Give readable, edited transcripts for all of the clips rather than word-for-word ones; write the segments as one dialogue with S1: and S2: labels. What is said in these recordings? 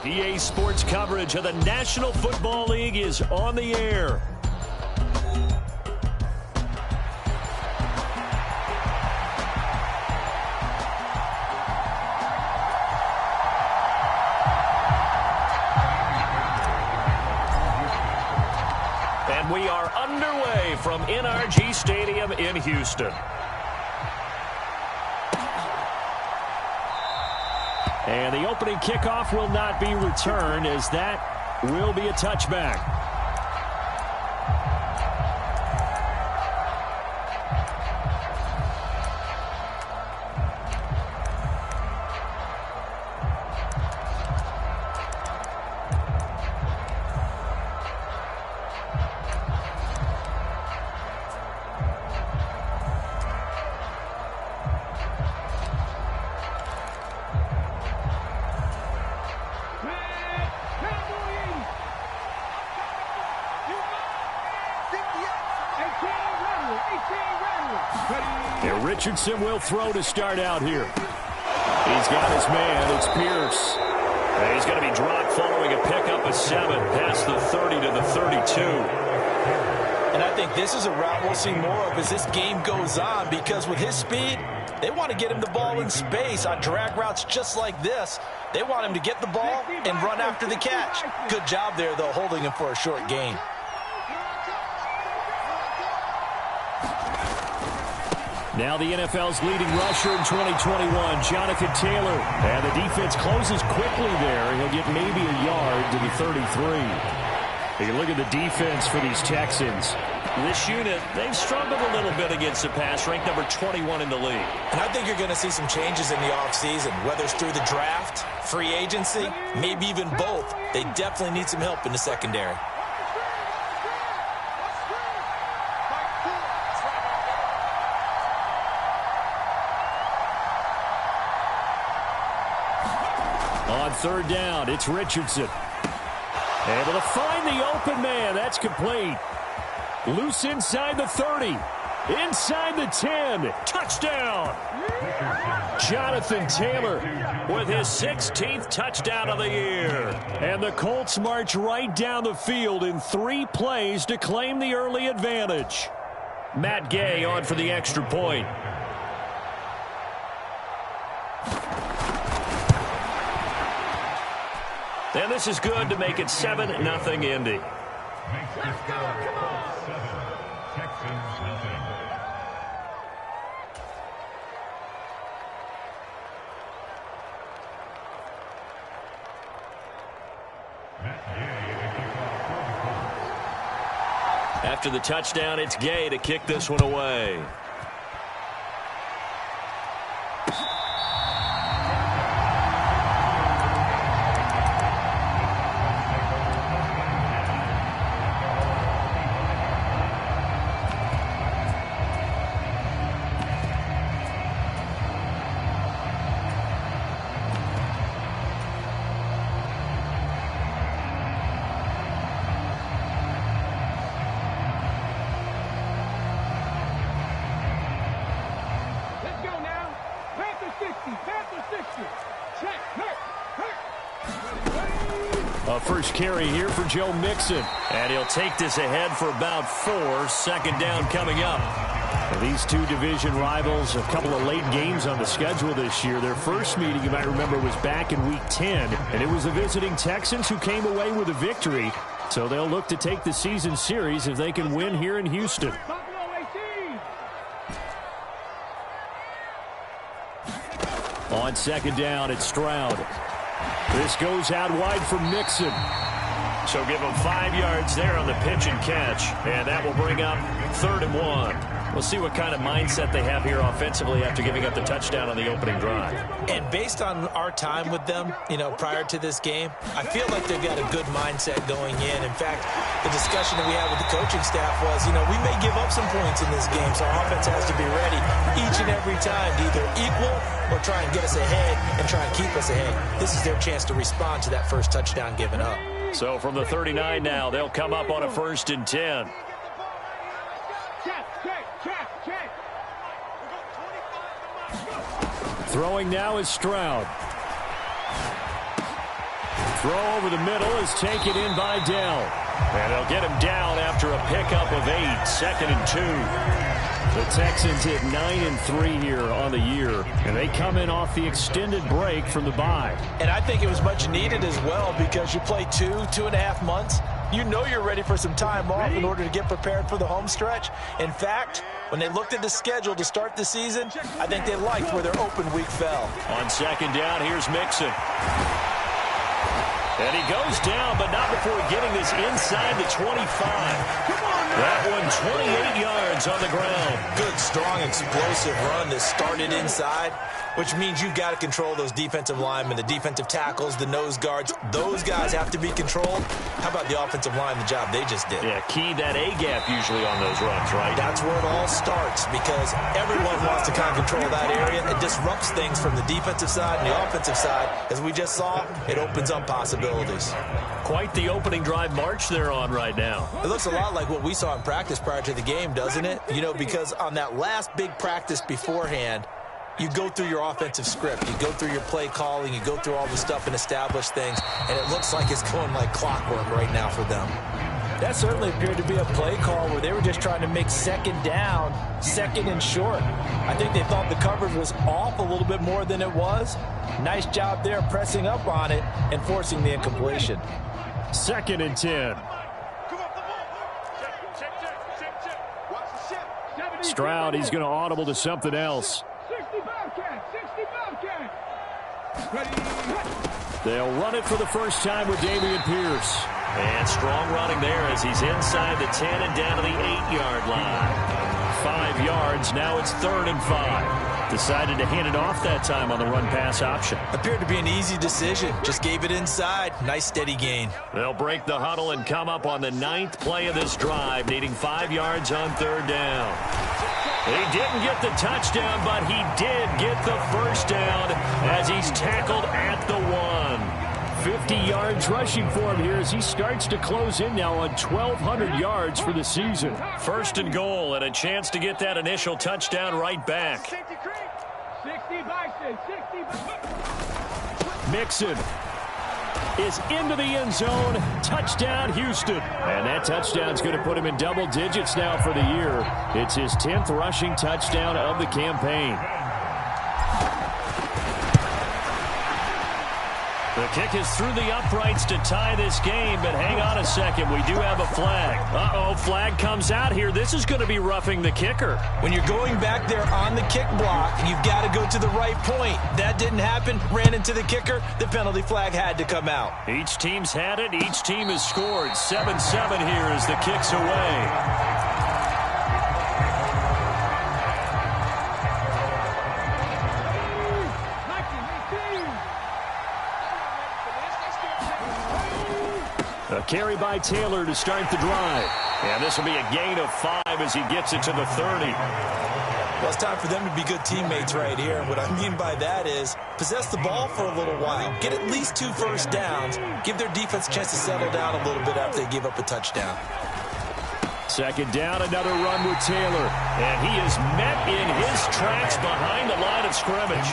S1: EA Sports coverage of the National Football League is on the air. And we are underway from NRG Stadium in Houston. And the opening kickoff will not be returned, as that will be a touchback. Richardson will throw to start out here. He's got his man. It's Pierce. And he's going to be dropped following a pickup of 7 past the 30 to the 32.
S2: And I think this is a route we'll see more of as this game goes on, because with his speed, they want to get him the ball in space on drag routes just like this. They want him to get the ball and run after the catch. Good job there, though, holding him for a short gain.
S1: Now the NFL's leading rusher in 2021, Jonathan Taylor. And the defense closes quickly there. He'll get maybe a yard to the 33. You look at the defense for these Texans. This unit, they've struggled a little bit against the pass, ranked number 21 in the league.
S2: And I think you're going to see some changes in the offseason, whether it's through the draft, free agency, maybe even both. They definitely need some help in the secondary.
S1: On third down, it's Richardson. Able to find the open man. That's complete. Loose inside the 30. Inside the 10. Touchdown. Jonathan Taylor with his 16th touchdown of the year. And the Colts march right down the field in 3 plays to claim the early advantage. Matt Gay on for the extra point. And this is good to make it 7-0 Indy.
S3: Let's go, come on. 7, Texans nothing.
S1: After the touchdown, it's Gay to kick this one away. First carry here for Joe Mixon. And he'll take this ahead for about 4. Second down coming up. And these two division rivals, a couple of late games on the schedule this year. Their first meeting, you might remember, was back in Week 10. And it was the visiting Texans who came away with a victory. So they'll look to take the season series if they can win here in Houston. On second down, it's Stroud. This goes out wide for Mixon. So give him 5 yards there on the pitch and catch. And that will bring up 3rd and 1. We'll see what kind of mindset they have here offensively after giving up the touchdown on the opening drive.
S2: And based on our time with them, prior to this game, I feel like they've got a good mindset going in. In fact, the discussion that we had with the coaching staff was, we may give up some points in this game, so our offense has to be ready each and every time to either equal or try and get us ahead and try and keep us ahead. This is their chance to respond to that first touchdown given up.
S1: So from the 39 now, they'll come up on a 1st and 10. Throwing now is Stroud. Throw over the middle is taken in by Dell. And they'll get him down after a pickup of 8, 2nd and 2. The Texans hit 9-3 here on the year, and they come in off the extended break from the bye.
S2: And I think it was much needed as well because you play 2.5 months. You know you're ready for some time off in order to get prepared for the home stretch. In fact, when they looked at the schedule to start the season, I think they liked where their open week fell.
S1: On 2nd down, here's Mixon. And he goes down, but not before getting this inside the 25. That one 28 yards on the ground.
S2: Good, strong, explosive run that started inside, which means you've got to control those defensive linemen, the defensive tackles, the nose guards. Those guys have to be controlled. How about the offensive line, the job they just did?
S1: Yeah, key that A-gap usually on those runs, right?
S2: That's where it all starts because everyone wants to kind of control that area. It disrupts things from the defensive side and the offensive side. As we just saw, it opens up possibilities.
S1: Quite the opening drive march they're on right now.
S2: It looks a lot like what we saw in practice prior to the game, doesn't it? You know, because on that last big practice beforehand, you go through your offensive script. You go through your play calling. You go through all the stuff and establish things. And it looks like it's going like clockwork right now for them. That certainly appeared to be a play call where they were just trying to make 2nd down, 2nd and short. I think they thought the coverage was off a little bit more than it was. Nice job there pressing up on it and forcing the incompletion.
S1: 2nd and 10. Stroud, he's going to audible to something else. They'll run it for the first time with Dameon Pierce. And strong running there as he's inside the 10 and down to the 8-yard line. 5 yards, now it's 3rd and 5. Decided to hand it off that time on the run-pass option.
S2: Appeared to be an easy decision. Just gave it inside. Nice steady gain.
S1: They'll break the huddle and come up on the 9th play of this drive, needing 5 yards on 3rd down. He didn't get the touchdown, but he did get the first down as he's tackled at the 1. 50 yards rushing for him here as he starts to close in now on 1,200 yards for the season. 1st and goal and a chance to get that initial touchdown right back. Mixon is into the end zone. Touchdown, Houston. And that touchdown's going to put him in double digits now for the year. It's his 10th rushing touchdown of the campaign. The kick is through the uprights to tie this game, but hang on a second. We do have a flag. Uh-oh, flag comes out here. This is going to be roughing the kicker.
S2: When you're going back there on the kick block, you've got to go to the right point. That didn't happen. Ran into the kicker. The penalty flag had to come out.
S1: Each team's had it. Each team has scored. 7-7 here as the kick's away. A carry by Taylor to start the drive. And this will be a gain of 5 as he gets it to the 30.
S2: Well, it's time for them to be good teammates right here. What I mean by that is possess the ball for a little while. Get at least 2 first downs. Give their defense a chance to settle down a little bit after they give up a touchdown.
S1: 2nd down, another run with Taylor. And he is met in his tracks behind the line of scrimmage.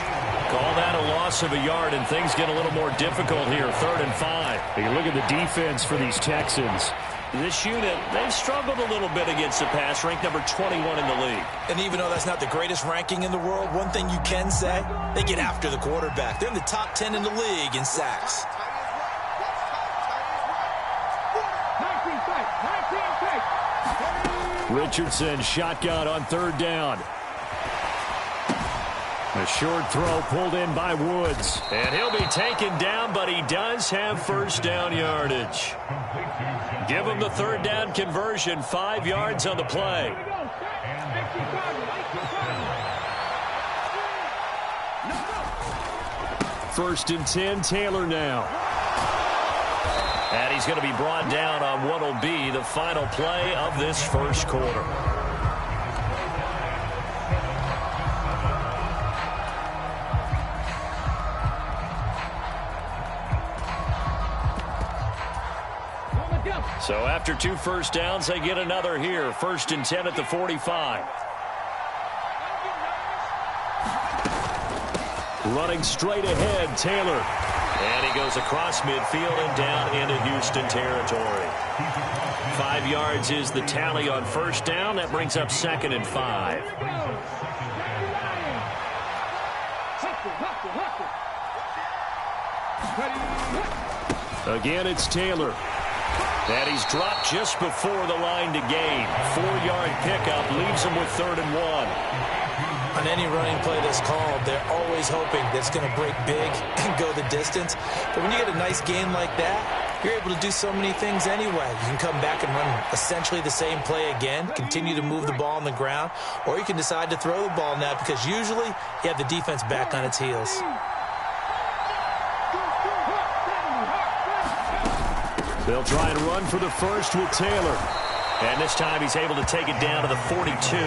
S1: Call that a loss of a yard, and things get a little more difficult here. 3rd and 5. You look at the defense for these Texans. This unit, they've struggled a little bit against the pass, ranked number 21 in the league.
S2: And even though that's not the greatest ranking in the world, one thing you can say, they get after the quarterback. They're in the top 10 in the league in sacks.
S1: Richardson shotgun on 3rd down. A short throw pulled in by Woods. And he'll be taken down, but he does have first down yardage. Give him the 3rd down conversion. 5 yards on the play. First and 10, Taylor now. And he's going to be brought down on what will be the final play of this first quarter. So after 2 first downs, they get another here. 1st and 10 at the 45. Running straight ahead, Taylor. And he goes across midfield and down into Houston territory. 5 yards is the tally on first down. That brings up 2nd and 5. Again, it's Taylor. And he's dropped just before the line to gain. 4-yard pickup leaves him with 3rd and 1.
S2: On any running play that's called, they're always hoping that it's going to break big and go the distance. But when you get a nice gain like that, you're able to do so many things anyway. You can come back and run essentially the same play again, continue to move the ball on the ground, or you can decide to throw the ball now because usually you have the defense back on its heels.
S1: They'll try and run for the first with Taylor. And this time he's able to take it down to the 42.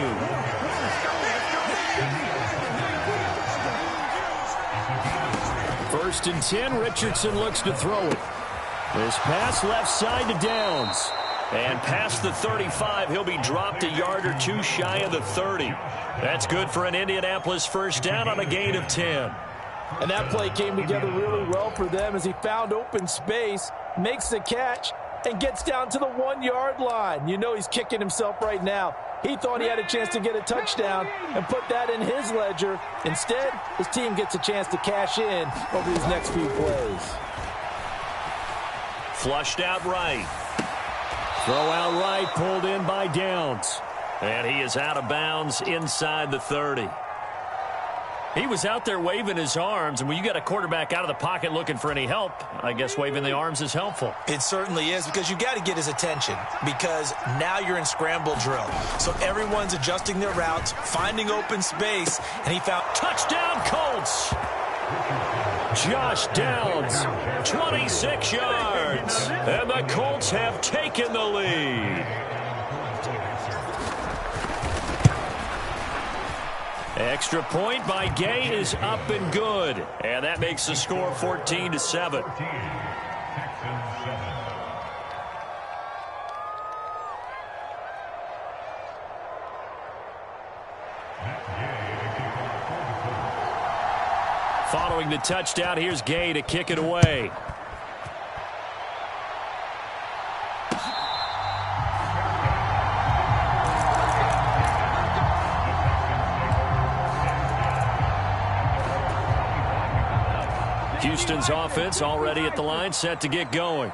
S1: First and 10, Richardson looks to throw it. This pass left side to Downs. And past the 35, he'll be dropped a yard or two shy of the 30. That's good for an Indianapolis first down on a gain of 10.
S4: And that play came together really well for them as he found open space, makes the catch, and gets down to the 1-yard line. You know he's kicking himself right now. He thought he had a chance to get a touchdown and put that in his ledger. Instead, his team gets a chance to cash in over these next few plays.
S1: Flushed out right. Throw out right, pulled in by Downs. And he is out of bounds inside the 30. He was out there waving his arms, and when you got a quarterback out of the pocket looking for any help, I guess waving the arms is helpful.
S2: It certainly is, because you got to get his attention, because now you're in scramble drill. So everyone's adjusting their routes, finding open space, and he found
S1: touchdown Colts. Josh Downs, 26 yards, and the Colts have taken the lead. Extra point by Gay is up and good. And that makes the score 14-7. Following the touchdown, here's Gay to kick it away. Houston's offense already at the line, set to get going.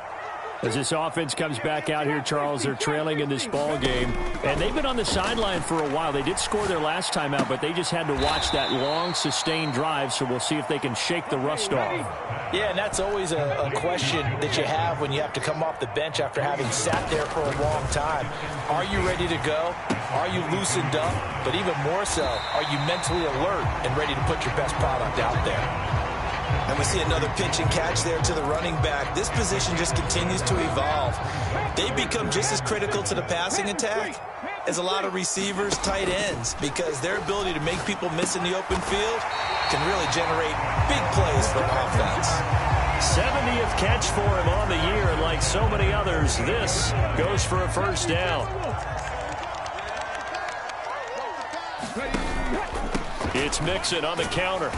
S1: As this offense comes back out here, Charles, they're trailing in this ball game. And they've been on the sideline for a while. They did score their last time out, but they just had to watch that long, sustained drive, so we'll see if they can shake the rust off.
S4: Yeah, and that's always a question that you have when you have to come off the bench after having sat there for a long time. Are you ready to go? Are you loosened up? But even more so, are you mentally alert and ready to put your best product out there?
S2: And we see another pitch and catch there to the running back. This position just continues to evolve. They become just as critical to the passing attack as a lot of receivers, tight ends, because their ability to make people miss in the open field can really generate big plays for an offense.
S1: 70th catch for him on the year, and like so many others, this goes for a first down. It's Mixon on the counter.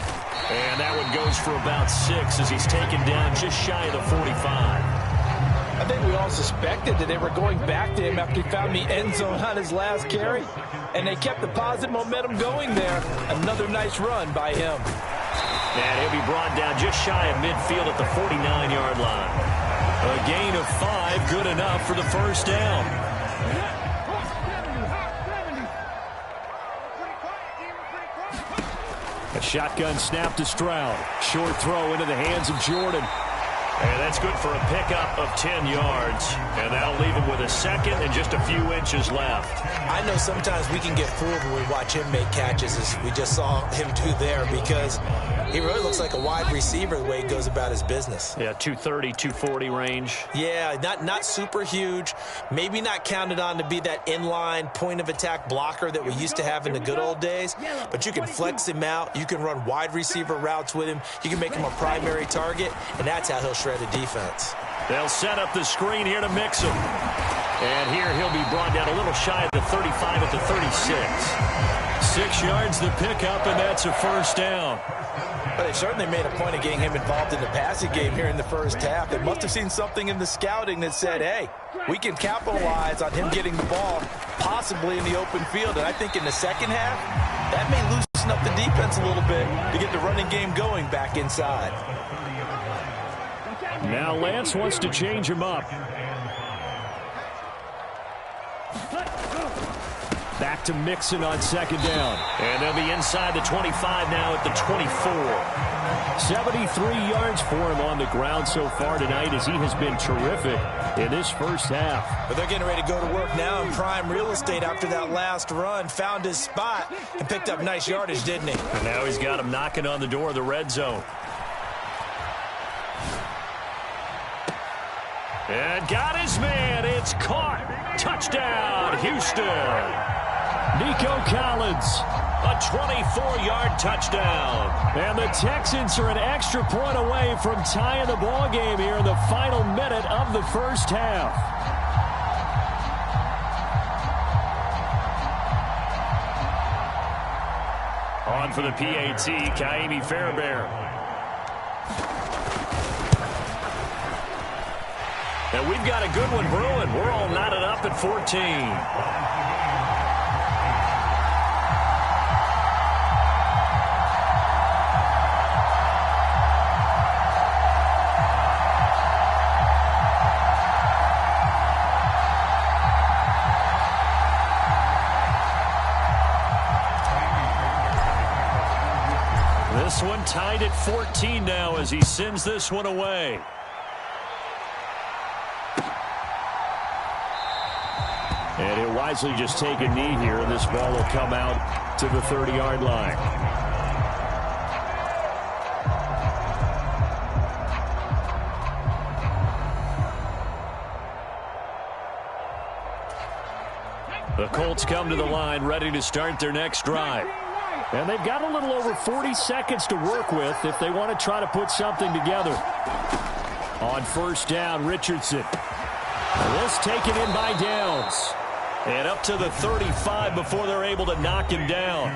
S1: And that one goes for about 6 as he's taken down just shy of the 45.
S4: I think we all suspected that they were going back to him after he found the end zone on his last carry. And they kept the positive momentum going there. Another nice run by him.
S1: And he'll be brought down just shy of midfield at the 49-yard line. A gain of 5, good enough for the first down. A shotgun snap to Stroud. Short throw into the hands of Jordan. And that's good for a pickup of 10 yards. And that'll leave him with a second and just a few inches left.
S2: I know sometimes we can get fooled when we watch him make catches, as we just saw him do there, because he really looks like a wide receiver the way he goes about his business.
S1: Yeah, 230, 240 range.
S2: Yeah, not super huge. Maybe not counted on to be that inline point-of-attack blocker that we used to have in the good old days. But you can flex him out. You can run wide receiver routes with him. You can make him a primary target, and that's how he'll shred a defense.
S1: They'll set up the screen here to mix him. And here he'll be brought down a little shy of the 35 at the 36. 6 yards the pickup, and that's a first down.
S2: Well, they certainly made a point of getting him involved in the passing game here in the first half. They must have seen something in the scouting that said, hey, we can capitalize on him getting the ball possibly in the open field. And I think in the second half, that may loosen up the defense a little bit to get the running game going back inside.
S1: Now Lance wants to change him up. Back to Mixon on second down. And they'll be inside the 25 now at the 24. 73 yards for him on the ground so far tonight as he has been terrific in this first half.
S2: But they're getting ready to go to work now in prime real estate after that last run. Found his spot and picked up nice yardage, didn't he?
S1: And now he's got him knocking on the door of the red zone. And got his man. It's caught. Touchdown, Houston. Nico Collins, a 24-yard touchdown. And the Texans are an extra point away from tying the ball game here in the final minute of the first half. On for the PAT, Kaimi Fairbairn. And we've got a good one brewing. We're all knotted up at 14. This one tied at 14 now as he sends this one away. And he'll wisely just take a knee here, and this ball will come out to the 30-yard line. The Colts come to the line ready to start their next drive. And they've got a little over 40 seconds to work with if they want to try to put something together. On first down, Richardson. This taken in by Downs. And up to the 35 before they're able to knock him down.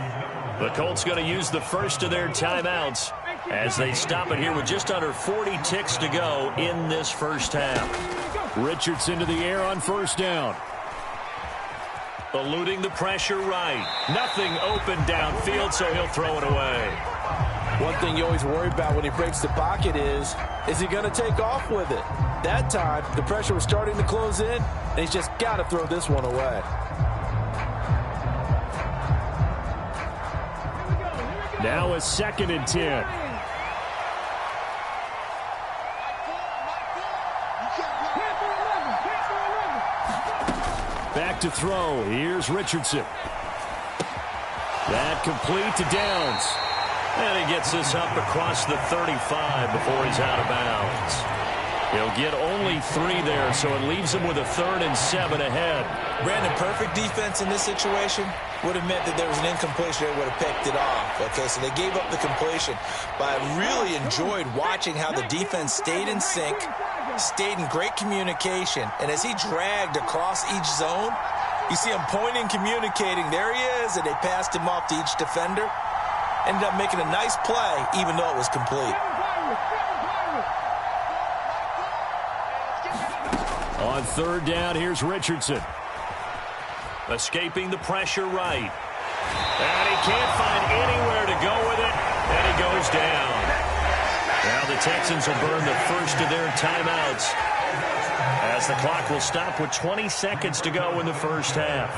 S1: The Colts going to use the first of their timeouts as they stop it here with just under 40 ticks to go in this first half. Richardson to the air on first down. Eluding the pressure right. Nothing open downfield, so he'll throw it away.
S4: One thing you always worry about when he breaks the pocket is he going to take off with it? That time, the pressure was starting to close in, and he's just got to throw this one away.
S1: Now a 2nd and 10. Back to throw. Here's Richardson. That complete to Downs. And he gets this up across the 35 before he's out of bounds. He'll get only 3 there, so it leaves him with a 3rd and 7 ahead.
S2: Brandon, perfect defense in this situation would have meant that there was an incompletion that would have picked it off. Okay, so they gave up the completion. But I really enjoyed watching how the defense stayed in sync, stayed in great communication, and as he dragged across each zone, you see him pointing, communicating. There he is, and they passed him off to each defender. Ended up making a nice play, even though it was complete.
S1: On third down, here's Richardson. Escaping the pressure right. And he can't find anywhere to go with it, and he goes down. Now the Texans will burn the first of their timeouts as the clock will stop with 20 seconds to go in the first half.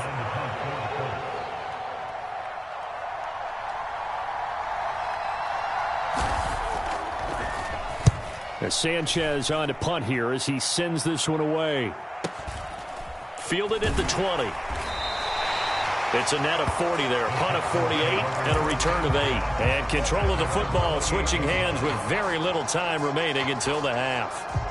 S1: As Sanchez on to punt here as he sends this one away. Fielded at the 20. It's a net of 40 there. Punt of 48 and a return of 8. And control of the football switching hands with very little time remaining until the half.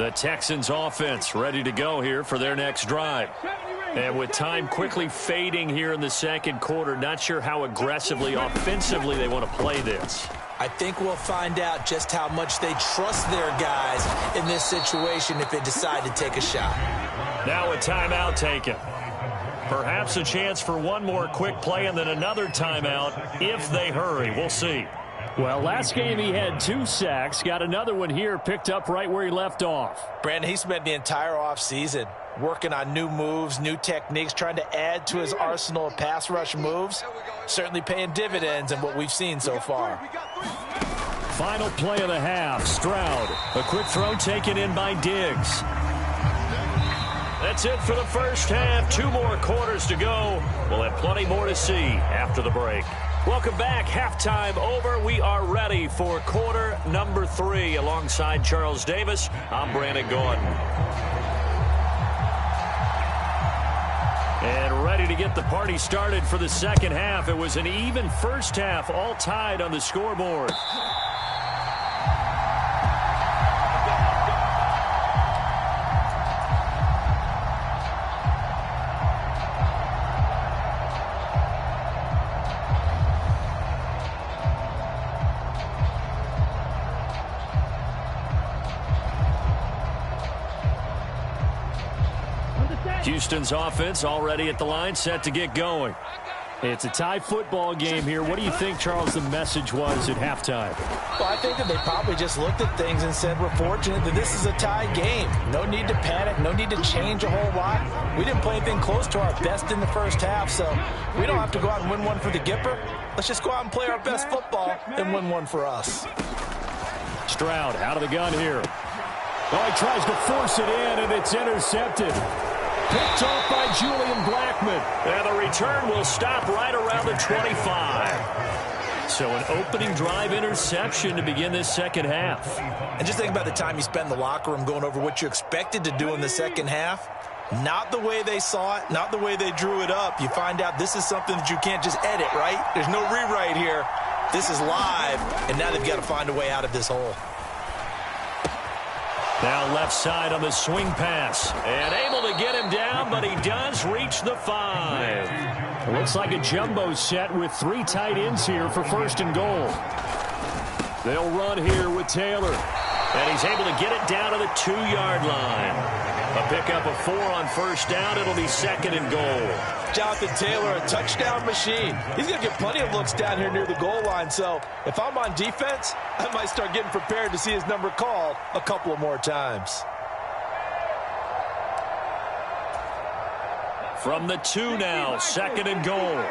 S1: The Texans offense ready to go here for their next drive. And with time quickly fading here in the second quarter, not sure how aggressively, offensively they want to play this.
S2: I think we'll find out just how much they trust their guys in this situation if they decide to take a shot.
S1: Now a timeout taken. Perhaps a chance for one more quick play and then another timeout if they hurry. We'll see. Well, last game he had 2 sacks. Got another one here picked up right where he left off.
S4: Brandon, he spent the entire offseason working on new moves, new techniques, trying to add to his arsenal of pass rush moves. Certainly paying dividends in what we've seen so far.
S1: Final play of the half. Stroud. A quick throw taken in by Diggs. That's it for the first half. 2 more quarters to go. We'll have plenty more to see after the break. Welcome back. Halftime over. We are ready for quarter number 3. Alongside Charles Davis, I'm Brandon Gordon. And ready to get the party started for the second half. It was an even first half, all tied on the scoreboard. Houston's offense already at the line, set to get going. It's a tie football game here. What do you think, Charles, the message was at halftime?
S4: Well, I think that they probably just looked at things and said, we're fortunate that this is a tie game. No need to panic, no need to change a whole lot. We didn't play anything close to our best in the first half, so we don't have to go out and win one for the Gipper. Let's just go out and play our best football and win one for us.
S1: Stroud out of the gun here. Oh, he tries to force it in, and it's intercepted. Picked off by Julian Blackmon. And the return will stop right around the 25. So an opening drive interception to begin this second half.
S2: And just think about the time you spent in the locker room going over what you expected to do in the second half. Not the way they saw it, not the way they drew it up. You find out this is something that you can't just edit, right? There's no rewrite here. This is live, and now they've got to find a way out of this hole.
S1: Now left side on the swing pass. And able to get him down, but he does reach the 5. It looks like a jumbo set with 3 tight ends here for first and goal. They'll run here with Taylor. And he's able to get it down to the 2-yard line. A pickup of 4 on first down. It'll be second and goal.
S4: Jonathan Taylor, a touchdown machine. He's going to get plenty of looks down here near the goal line. So if I'm on defense, I might start getting prepared to see his number called a couple of more times.
S1: From the 2 now, second and goal.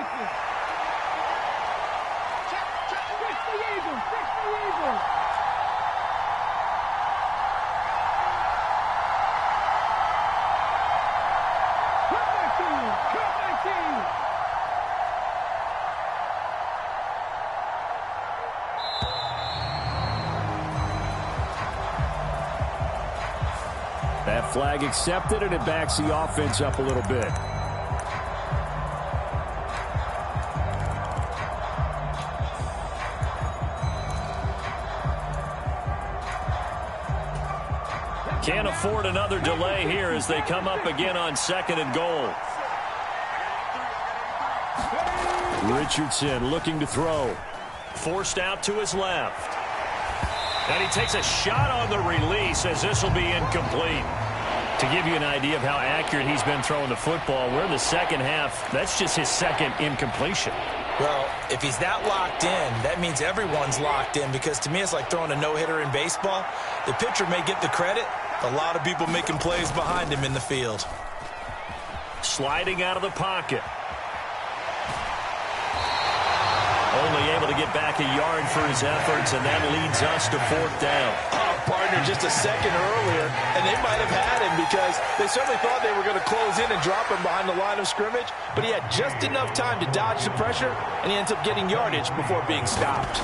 S1: That flag accepted, and it backs the offense up a little bit. Can't afford another delay here as they come up again on second and goal. Richardson looking to throw. Forced out to his left. And he takes a shot on the release as this will be incomplete. To give you an idea of how accurate he's been throwing the football, we're in the second half. That's just his second incompletion.
S2: Well, if he's that locked in, that means everyone's locked in, because to me it's like throwing a no-hitter in baseball. The pitcher may get the credit, a lot of people making plays behind him in the field.
S1: Sliding out of the pocket. Only able to get back a yard for his efforts, and that leads us to 4th down.
S4: Partner, just a second earlier, and they might have had him because they certainly thought they were going to close in and drop him behind the line of scrimmage, but he had just enough time to dodge the pressure, and he ends up getting yardage before being stopped.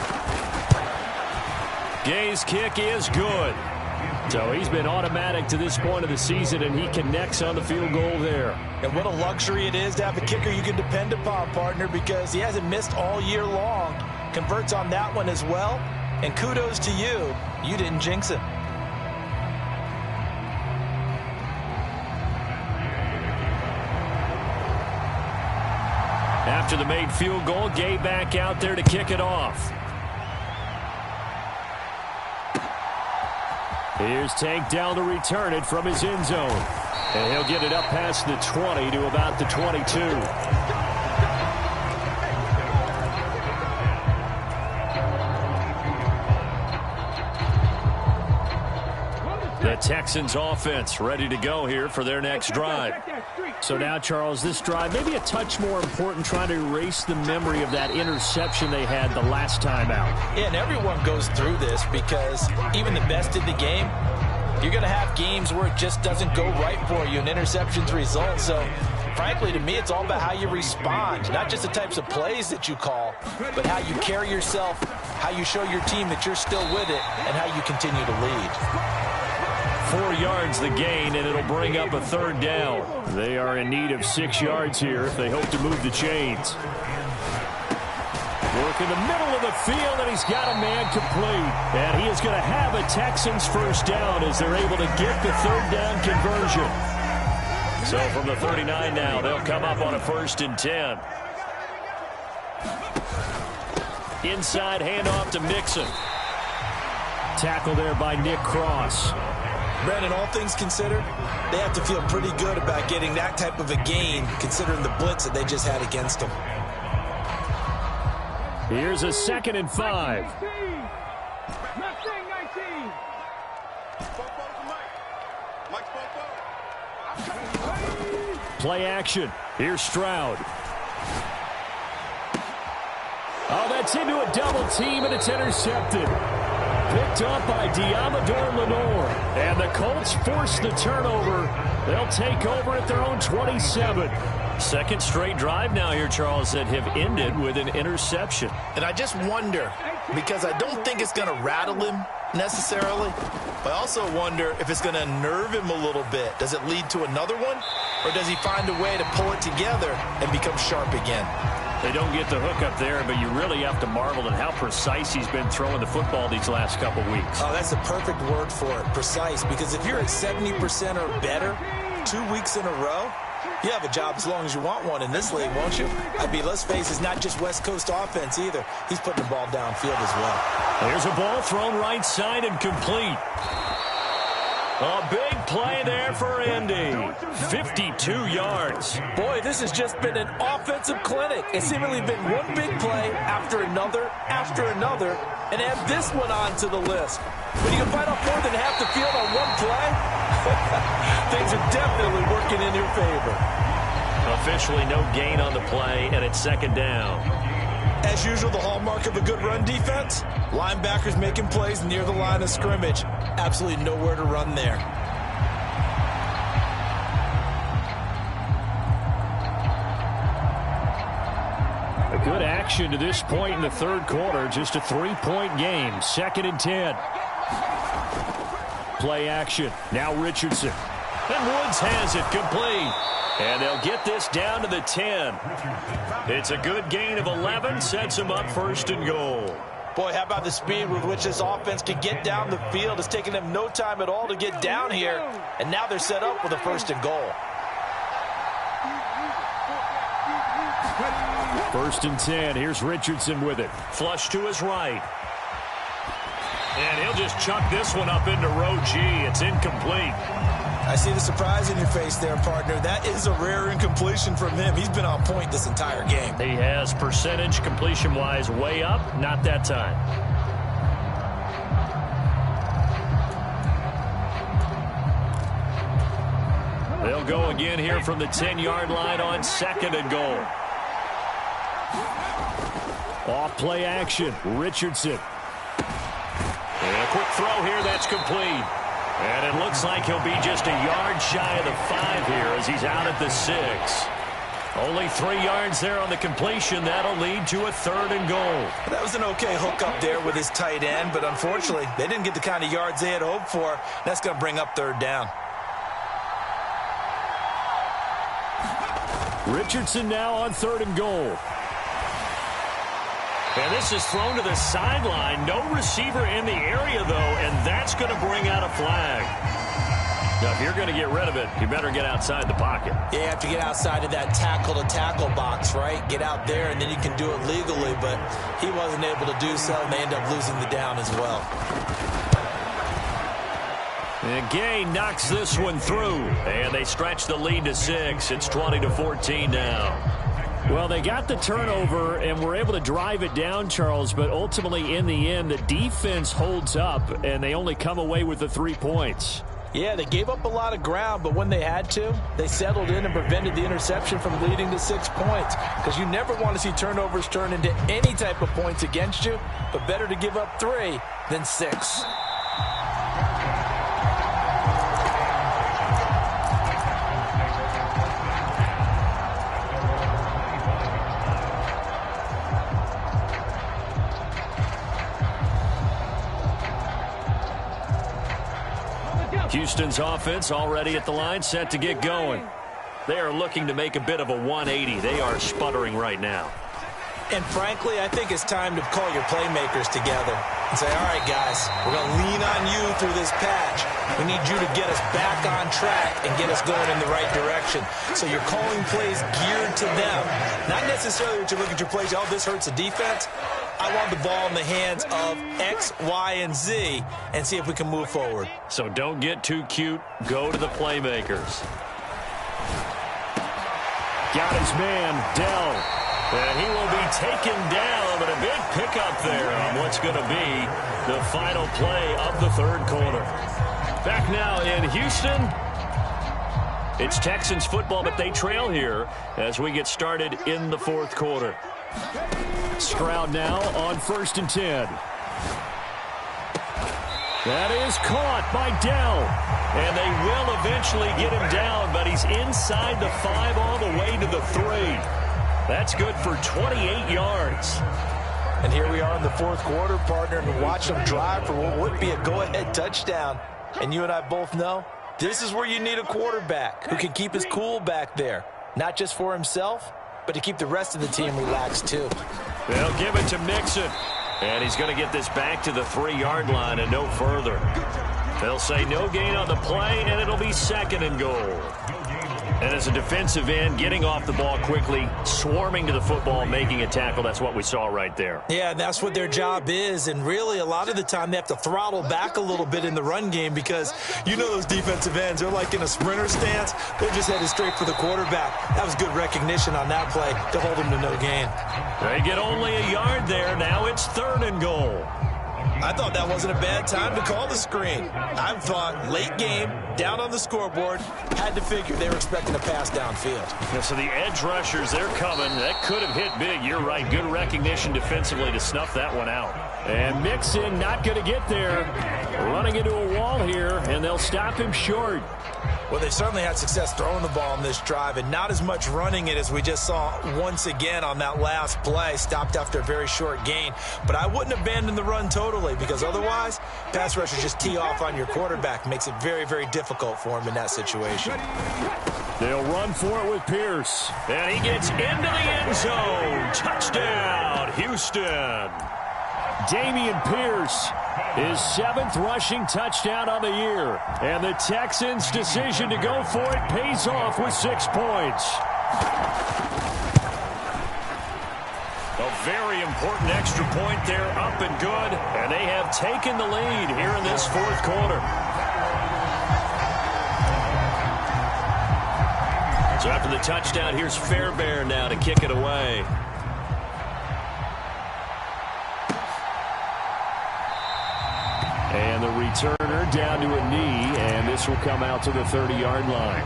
S1: Gay's kick is good. So he's been automatic to this point of the season, and he connects on the field goal there.
S4: And what a luxury it is to have a kicker you can depend upon, partner, because he hasn't missed all year long. Converts on that one as well. And kudos to you. You didn't jinx it.
S1: After the made field goal, Gay back out there to kick it off. Here's Tank down to return it from his end zone. And he'll get it up past the 20 to about the 22. The Texans offense ready to go here for their next drive. So now, Charles, this drive maybe a touch more important, trying to erase the memory of that interception they had the last time out.
S4: Yeah, and everyone goes through this because even the best in the game, you're going to have games where it just doesn't go right for you and interceptions result. So, frankly, to me, it's all about how you respond, not just the types of plays that you call, but how you carry yourself, how you show your team that you're still with it, and how you continue to lead.
S1: 4 yards the gain, and it'll bring up a third down. They are in need of 6 yards here if they hope to move the chains. Work in the middle of the field, and he's got a man complete. And he is going to have a Texans first down as they're able to get the third down conversion. So from the 39 now, they'll come up on a 1st and 10. Inside handoff to Mixon. Tackle there by Nick Cross.
S2: Brandon, all things considered, they have to feel pretty good about getting that type of a gain, considering the blitz that they just had against them.
S1: Here's a 2nd and 5. Play action. Here's Stroud. Oh, that's into a double team, and it's intercepted. Picked up by Diamador Lenore. And the Colts force the turnover. They'll take over at their own 27. Second straight drive now here, Charles, that have ended with an interception.
S2: And I just wonder, because I don't think it's going to rattle him necessarily, but I also wonder if it's going to unnerve him a little bit. Does it lead to another one? Or does he find a way to pull it together and become sharp again?
S1: They don't get the hook up there, but you really have to marvel at how precise he's been throwing the football these last couple weeks.
S2: Oh, that's the perfect word for it, precise. Because if you're at 70% or better 2 weeks in a row, you have a job as long as you want one in this league, won't you? I mean, let's face it, it's not just West Coast offense either. He's putting the ball downfield as well.
S1: There's a ball thrown right side and complete. A big play there for Indy. 52 yards.
S4: Boy, this has just been an offensive clinic. It's seemingly been one big play after another, and add this one onto the list. When you can find out more than half the field on one play, things are definitely working in your favor.
S1: Officially no gain on the play, and it's 2nd down.
S2: As usual, the hallmark of a good run defense, linebackers making plays near the line of scrimmage. Absolutely nowhere to run there.
S1: A good action to this point in the 3rd quarter. Just a 3-point game. 2nd and 10. Play action. Now Richardson. And Woods has it complete. And they'll get this down to the 10. It's a good gain of 11. Sets them up 1st and goal.
S4: Boy, how about the speed with which this offense can get down the field? It's taken them no time at all to get down here. And now they're set up with a 1st and goal.
S1: 1st and 10. Here's Richardson with it. Flush to his right. And he'll just chuck this one up into row G. It's incomplete.
S2: I see the surprise in your face there, partner. That is a rare incompletion from him. He's been on point this entire game.
S1: He has percentage completion-wise way up. Not that time. They'll go again here from the 10-yard line on 2nd and goal. Off play action. Richardson. And a quick throw here. That's complete. And it looks like he'll be just a yard shy of the 5 here as he's out at the 6. Only 3 yards there on the completion. That'll lead to a 3rd and goal.
S2: That was an okay hook up there with his tight end, but unfortunately, they didn't get the kind of yards they had hoped for. That's going to bring up 3rd down.
S1: Richardson now on 3rd and goal. And this is thrown to the sideline. No receiver in the area, though, and that's going to bring out a flag. Now, if you're going to get rid of it, you better get outside the pocket.
S2: Yeah, you have to get outside of that tackle-to-tackle box, right? Get out there, and then you can do it legally, but he wasn't able to do so, and they end up losing the down as well.
S1: And Gay knocks this one through, and they stretch the lead to 6. It's 20-14 now. Well, they got the turnover and were able to drive it down, Charles, but ultimately in the end, the defense holds up, and they only come away with the 3 points.
S4: Yeah, they gave up a lot of ground, but when they had to, they settled in and prevented the interception from leading to 6 points. Because you never want to see turnovers turn into any type of points against you, but better to give up 3 than 6.
S1: Houston's offense already at the line, set to get going. They are looking to make a bit of a 180. They are sputtering right now.
S2: And frankly, I think it's time to call your playmakers together and say, all right, guys, we're going to lean on you through this patch. We need you to get us back on track and get us going in the right direction. So you're calling plays geared to them. Not necessarily that you look at your plays, oh, this hurts the defense. I want the ball in the hands of X, Y, and Z and see if we can move forward.
S1: So don't get too cute. Go to the playmakers. Got his man, Dell. And he will be taken down, but a big pickup there on what's going to be the final play of the third quarter. Back now in Houston. It's Texans football, but they trail here as we get started in the fourth quarter. Stroud now on 1st and 10. That is caught by Dell. And they will eventually get him down, but he's inside the 5 all the way to the 3. That's good for 28 yards.
S4: And here we are in the fourth quarter, partner, and watch them drive for what would be a go-ahead touchdown. And you and I both know this is where you need a quarterback who can keep his cool back there, not just for himself, but to keep the rest of the team relaxed too.
S1: They'll give it to Mixon. And he's going to get this back to the 3-yard line and no further. They'll say no gain on the play, and it'll be 2nd and goal. And as a defensive end, getting off the ball quickly, swarming to the football, making a tackle, that's what we saw right there.
S2: Yeah, that's what their job is. And really, a lot of the time, they have to throttle back a little bit in the run game because you know those defensive ends, they're like in a sprinter stance. They're just headed straight for the quarterback. That was good recognition on that play to hold him to no gain.
S1: They get only a yard there. Now it's 3rd and goal.
S2: I thought that wasn't a bad time to call the screen. I thought late game, down on the scoreboard, had to figure they were expecting a pass downfield.
S1: Yeah, so the edge rushers, they're coming. That could have hit big. You're right. Good recognition defensively to snuff that one out. And Mixon not going to get there. Running into a wall here, and they'll stop him short.
S2: Well, they've certainly had success throwing the ball on this drive and not as much running it as we just saw once again on that last play, stopped after a very short gain. But I wouldn't abandon the run totally because otherwise, pass rushers just tee off on your quarterback. Makes it very, very difficult for him in that situation.
S1: They'll run for it with Pierce. And he gets into the end zone. Touchdown, Houston. Dameon Pierce, his 7th rushing touchdown on the year. And the Texans' decision to go for it pays off with 6 points. A very important extra point there, up and good. And they have taken the lead here in this fourth quarter. So after the touchdown, here's Fairbairn now to kick it away. And the returner down to a knee, and this will come out to the 30-yard line.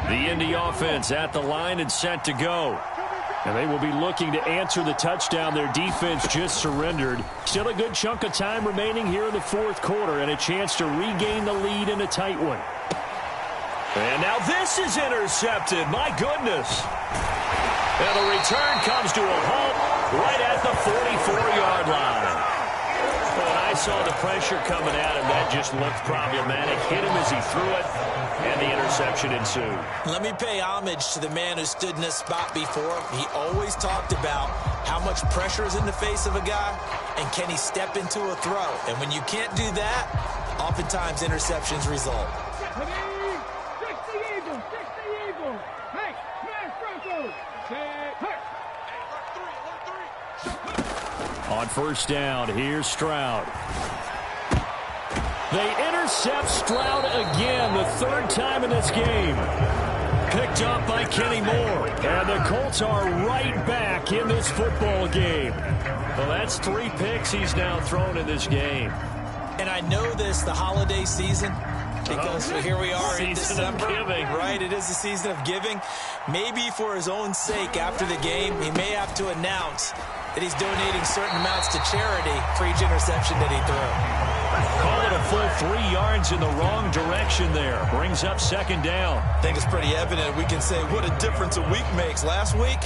S1: The Indy offense at the line and set to go. And they will be looking to answer the touchdown their defense just surrendered. Still a good chunk of time remaining here in the fourth quarter and a chance to regain the lead in a tight one. And now this is intercepted. My goodness. And the return comes to a halt right at the 44-yard line. When I saw the pressure coming at him, that just looked problematic. Hit him as he threw it. and the interception ensued.
S2: Let me pay homage to the man who stood in this spot before. He always talked about how much pressure is in the face of a guy, and can he step into a throw. And when you can't do that, oftentimes interceptions result.
S1: On first down, here's Stroud. They intercept Stroud again, the third time in this game. Picked up by Kenny Moore. And the Colts are right back in this football game. Well, that's 3 picks he's now thrown in this game.
S2: And I know this, the holiday season, because here we are in December.
S1: Season of giving.
S2: Right, it is the season of giving. Maybe for his own sake after the game, he may have to announce that he's donating certain amounts to charity for each interception that he threw.
S1: Call it a full 3 yards in the wrong direction there. Brings up second down.
S2: I think it's pretty evident. We can say what a difference a week makes. Last week,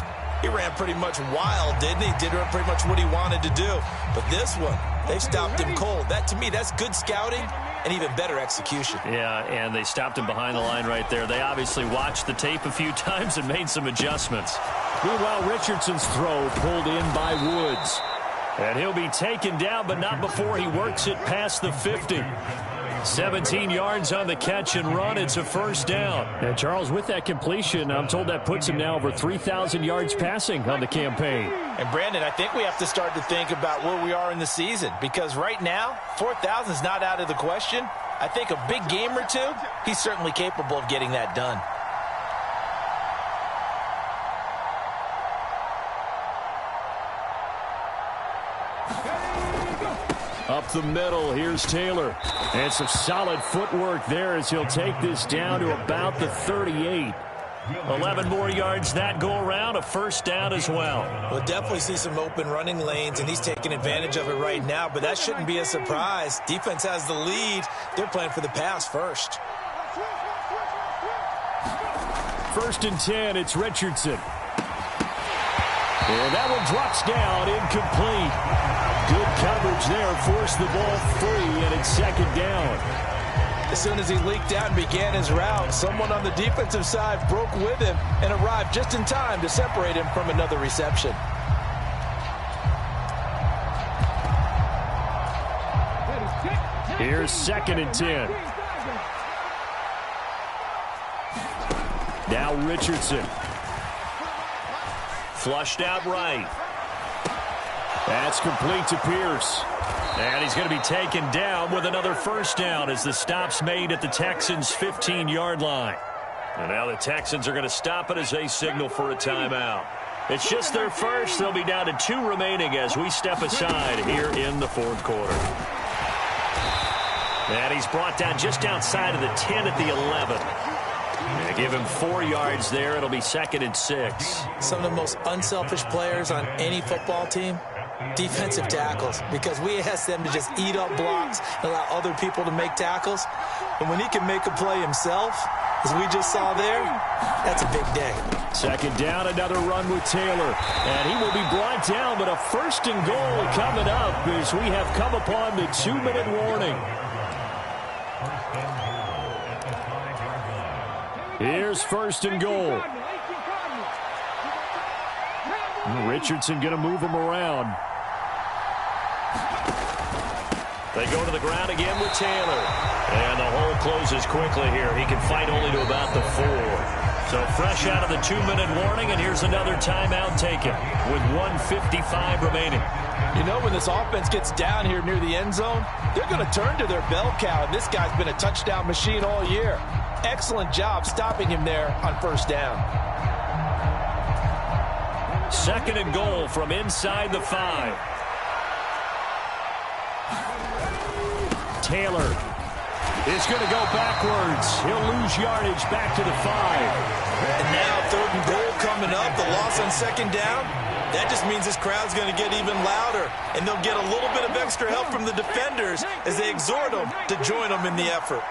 S2: he ran pretty much wild, didn't he? Did pretty much what he wanted to do. But this one, they've stopped him cold. That, to me, that's good scouting and even better execution.
S1: Yeah, and they stopped him behind the line right there. They obviously watched the tape a few times and made some adjustments. Meanwhile, Richardson's throw pulled in by Woods. And he'll be taken down, but not before he works it past the 50. 17 yards on the catch and run. It's a first down. And Charles, with that completion, I'm told that puts him now over 3,000 yards passing on the campaign.
S4: And Brandon, I think we have to start to think about where we are in the season, because right now, 4,000 is not out of the question. I think a big game or two, he's certainly capable of getting that done.
S1: Up the middle, here's Taylor. And some solid footwork there as he'll take this down to about the 38. 11 more yards that go around, a first down as well.
S2: We'll definitely see some open running lanes, and he's taking advantage of it right now, but that shouldn't be a surprise. Defense has the lead. They're playing for the pass first.
S1: First and 10, it's Richardson. And that one drops down, incomplete. Good coverage there, forced the ball free, and it's second down.
S4: As soon as he leaked out and began his route, someone on the defensive side broke with him and arrived just in time to separate him from another reception.
S1: Here's second and 10. Now Richardson. Flushed out right. That's complete to Pierce. And he's going to be taken down with another first down as the stop's made at the Texans' 15-yard line. And now the Texans are going to stop it as they signal for a timeout. It's just their first. They'll be down to 2 remaining as we step aside here in the fourth quarter. And he's brought down just outside of the 10 at the 11. And give him 4 yards there. It'll be second and 6.
S2: Some of the most unselfish players on any football team, defensive tackles, because we ask them to just eat up blocks and allow other people to make tackles. And when he can make a play himself, as we just saw there, that's a big day.
S1: Second down, another run with Taylor. And he will be brought down, but a first and goal coming up as we have come upon the 2-minute warning. Here's first and goal. Richardson going to move him around. They go to the ground again with Taylor. And the hole closes quickly here. He can fight only to about the 4. So fresh out of the 2-minute warning, and here's another timeout taken with 1:55 remaining.
S4: You know, when this offense gets down here near the end zone, they're going to turn to their bell cow, and this guy's been a touchdown machine all year. Excellent job stopping him there on first down.
S1: Second and goal from inside the 5. Taylor is going to go backwards. He'll lose yardage back to the 5.
S2: And now third and goal coming up. The loss on second down. That just means this crowd's going to get even louder. And they'll get a little bit of extra help from the defenders as they exhort them to join them in the effort.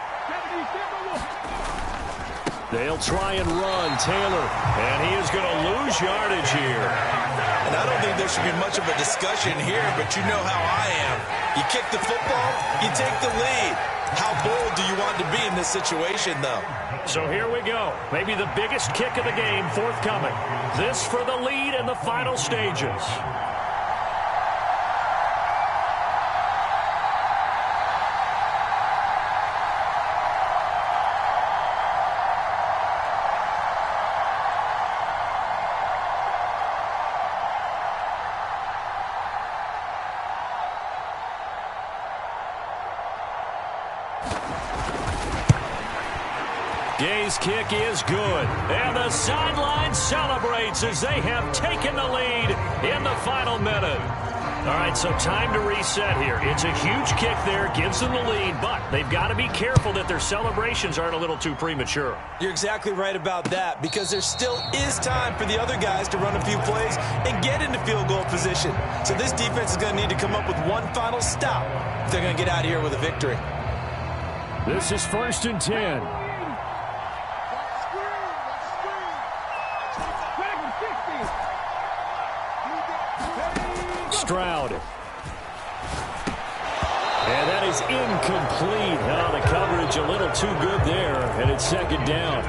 S1: They'll try and run Taylor. And he is going to lose yardage here.
S2: And I don't think there should be much of a discussion here, but you know how I am. You kick the football, you take the lead. How bold do you want to be in this situation, though?
S1: So here we go. Maybe the biggest kick of the game forthcoming. This for the lead in the final stages. Gay's kick is good. And the sideline celebrates as they have taken the lead in the final minute. All right, so time to reset here. It's a huge kick there, gives them the lead, but they've got to be careful that their celebrations aren't a little too premature.
S4: You're exactly right about that, because there still is time for the other guys to run a few plays and get into field goal position. So this defense is going to need to come up with one final stop if they're going to get out of here with a victory.
S1: This is 1st and 10. Stroud. And that is incomplete. Oh, the coverage a little too good there, and it's 2nd down.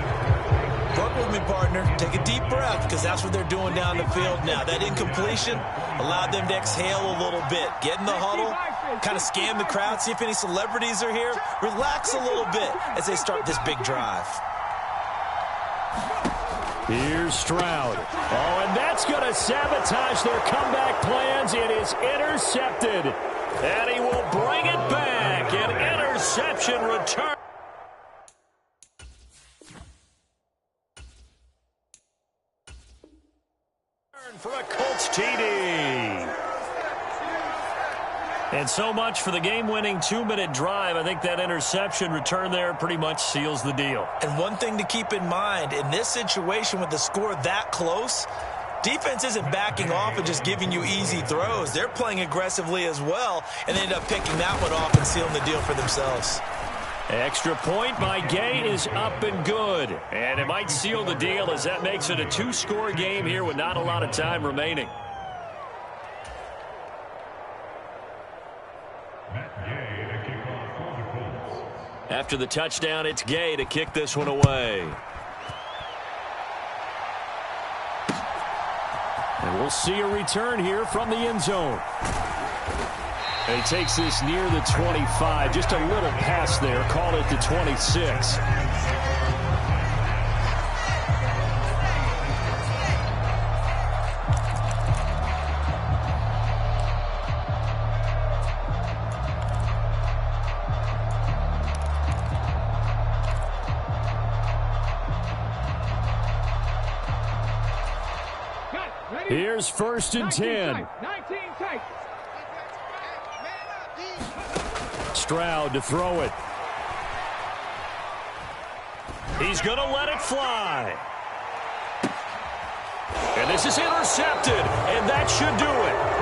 S2: Work with me, partner. Take a deep breath, because that's what they're doing down the field now. That incompletion allowed them to exhale a little bit. Get in the huddle, kind of scan the crowd, see if any celebrities are here. Relax a little bit as they start this big drive.
S1: Here's Stroud. Oh, and that's going to sabotage their comeback plans. It is intercepted. And he will bring it back. An interception return. For a Colts TD. And so much for the game-winning 2-minute drive. I think that interception return there pretty much seals the deal.
S2: And one thing to keep in mind, in this situation with the score that close, defense isn't backing off and just giving you easy throws. They're playing aggressively as well, and they end up picking that one off and sealing the deal for themselves.
S1: Extra point by Gay is up and good. And it might seal the deal as that makes it a 2-score game here with not a lot of time remaining. After the touchdown, it's Gay to kick this one away. And we'll see a return here from the end zone. And he takes this near the 25. Just a little pass there. Call it the 26. Here's 1st and 10. Stroud to throw it. He's going to let it fly. And this is intercepted, and that should do it.